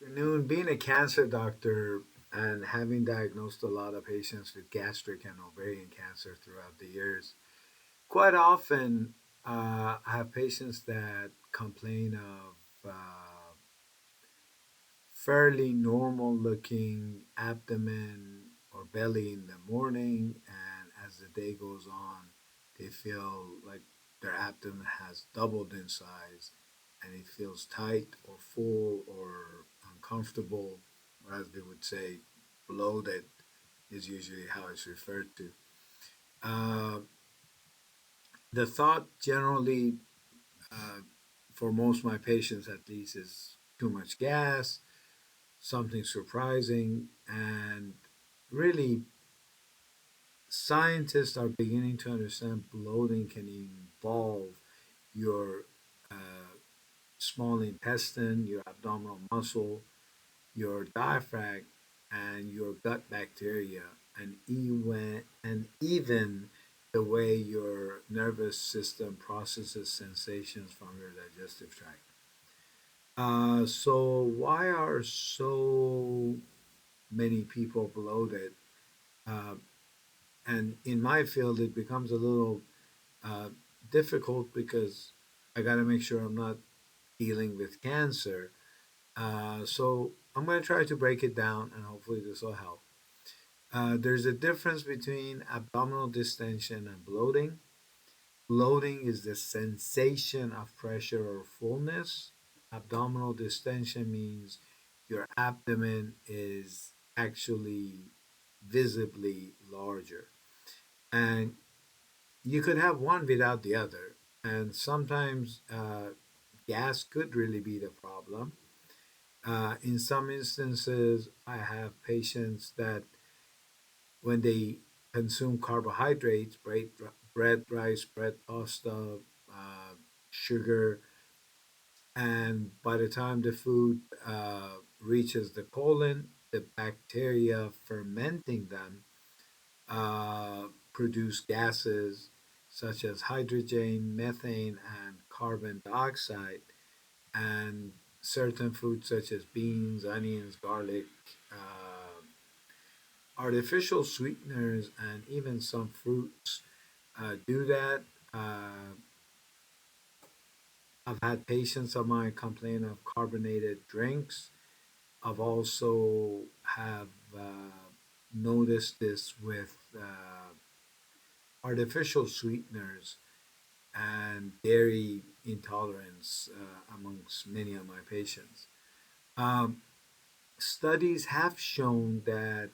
Afternoon. Being a cancer doctor and having diagnosed a lot of patients with gastric and ovarian cancer throughout the years, quite often I have patients that complain of fairly normal looking abdomen or belly in the morning, and as the day goes on, they feel like their abdomen has doubled in size and it feels tight or full or uncomfortable, or as they would say, bloated is usually how it's referred to. Uh, the thought generally, uh, for most of my patients at least, is too much gas, something surprising, and really, scientists are beginning to understand bloating can involve your uh, small intestine, your abdominal muscle, your diaphragm, and your gut bacteria, and even the way your nervous system processes sensations from your digestive tract. So why are so many people bloated? Uh, and in my field, it becomes a little uh, difficult because I got to make sure I'm not dealing with cancer. So I'm going to try to break it down, and hopefully this will help. There's a difference between abdominal distension and bloating. Bloating is the sensation of pressure or fullness. Abdominal distension means your abdomen is actually visibly larger. And you could have one without the other. And sometimes gas could really be the problem. In some instances, I have patients that when they consume carbohydrates, bread, rice, bread, pasta, uh, sugar, and by the time the food reaches the colon, the bacteria fermenting them uh, produce gases such as hydrogen, methane, and carbon dioxide, and certain foods such as beans, onions, garlic, artificial sweeteners, and even some fruits do that. Uh, I've had patients of mine complain of carbonated drinks. I've also have noticed this with artificial sweeteners and dairy intolerance amongst many of my patients. Um, Studies have shown that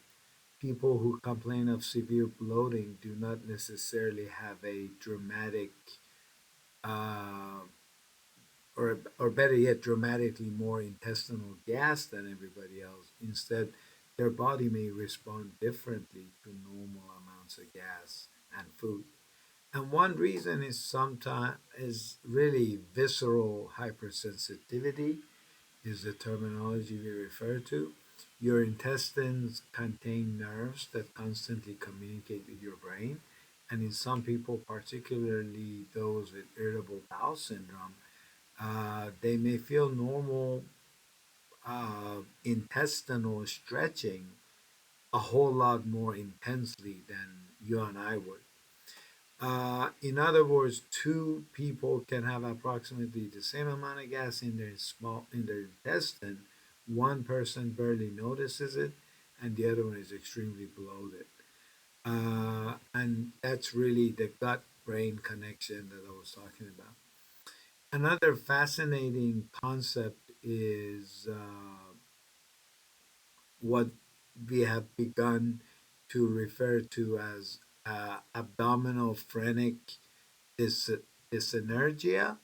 people who complain of severe bloating do not necessarily have a dramatic, uh, or better yet, dramatically more intestinal gas than everybody else. Instead, their body may respond differently to normal amounts of gas and food. And one reason is sometimes is really visceral hypersensitivity is the terminology we refer to. Your intestines contain nerves that constantly communicate with your brain. And in some people, particularly those with irritable bowel syndrome, they may feel normal intestinal stretching a whole lot more intensely than you and I would. In other words, two people can have approximately the same amount of gas in their intestine. One person barely notices it, and the other one is extremely bloated. And that's really the gut-brain connection that I was talking about. Another fascinating concept is what we have begun to refer to as abdominophrenic dys- dyssynergia,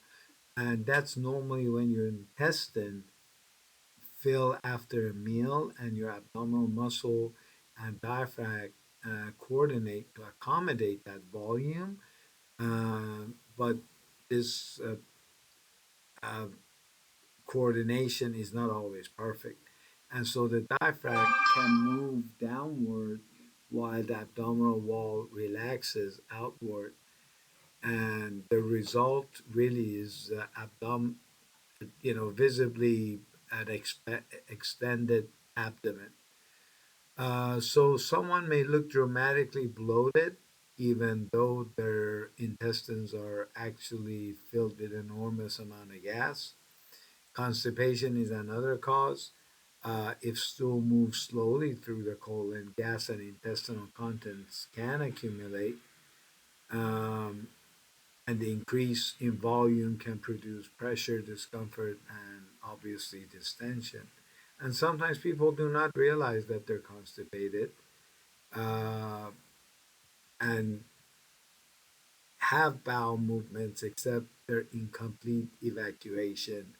and that's normally when your intestine fill after a meal and your abdominal muscle and diaphragm coordinate to accommodate that volume. But this uh, coordination is not always perfect. And so the diaphragm can move downward while the abdominal wall relaxes outward. And the result really is visibly an extended abdomen. So someone may look dramatically bloated, even though their intestines are actually filled with enormous amount of gas. Constipation is another cause. If stool moves slowly through the colon, gas and intestinal contents can accumulate, um, and the increase in volume can produce pressure, discomfort, and obviously distension. And sometimes people do not realize that they're constipated, uh, and have bowel movements except their incomplete evacuation,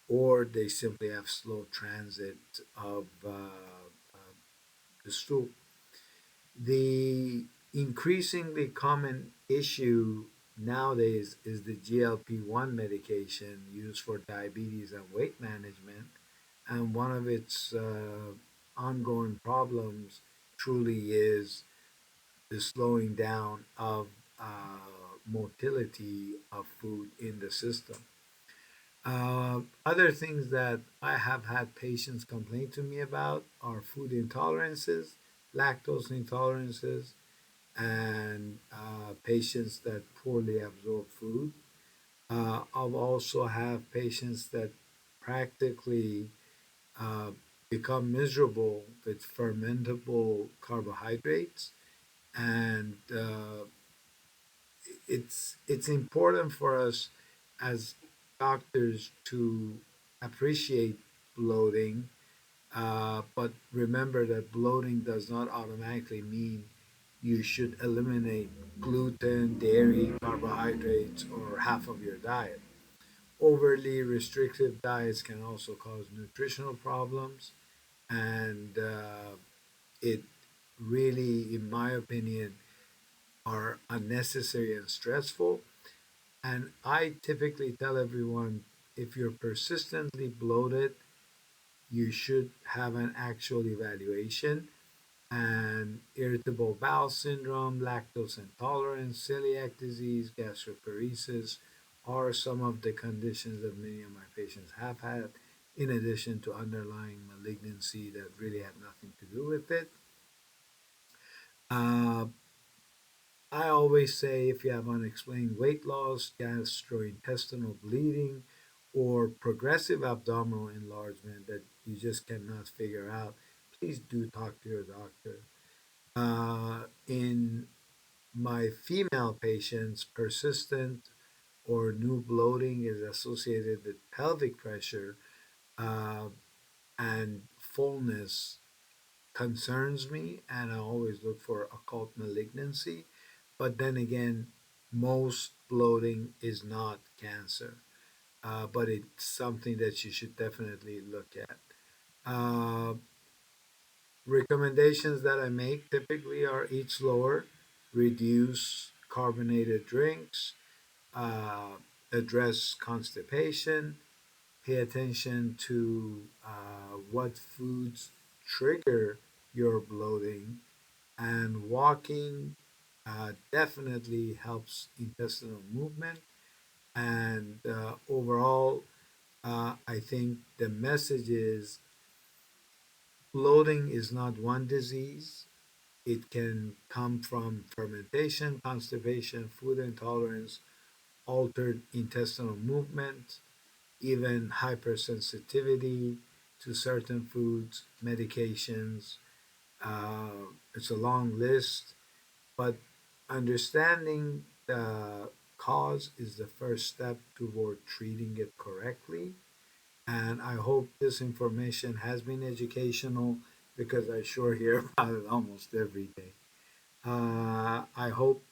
or they simply have slow transit of the stool. The increasingly common issue nowadays is the GLP-1 medication used for diabetes and weight management, and one of its ongoing problems truly is the slowing down of motility of food in the system. Other things that I have had patients complain to me about are food intolerances, lactose intolerances, and patients that poorly absorb food. I've also have patients that practically uh, become miserable with fermentable carbohydrates, and it's important for us as doctors to appreciate bloating, but remember that bloating does not automatically mean you should eliminate gluten, dairy, carbohydrates, or half of your diet. Overly restrictive diets can also cause nutritional problems, and it really, in my opinion, are unnecessary and stressful. And I typically tell everyone, if you're persistently bloated, you should have an actual evaluation. And irritable bowel syndrome, lactose intolerance, celiac disease, gastroparesis are some of the conditions that many of my patients have had, in addition to underlying malignancy that really had nothing to do with it. Uh, I always say if you have unexplained weight loss, gastrointestinal bleeding, or progressive abdominal enlargement that you just cannot figure out, please do talk to your doctor. In my female patients, persistent or new bloating is associated with pelvic pressure, uh, and fullness concerns me, and I always look for occult malignancy. But then again, most bloating is not cancer, but it's something that you should definitely look at. Uh, Recommendations that I make typically are eat slower, reduce carbonated drinks, uh, address constipation, pay attention to what foods trigger your bloating, and walking definitely helps intestinal movement. And overall, I think the message is bloating is not one disease. It can come from fermentation, constipation, food intolerance, altered intestinal movement, even hypersensitivity to certain foods, medications. It's a long list, but understanding the cause is the first step toward treating it correctly. And I hope this information has been educational because I sure hear about it almost every day. I hope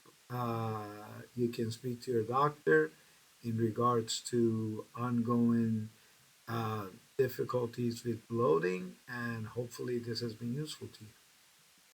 you can speak to your doctor in regards to ongoing uh, difficulties with bloating, and hopefully, this has been useful to you.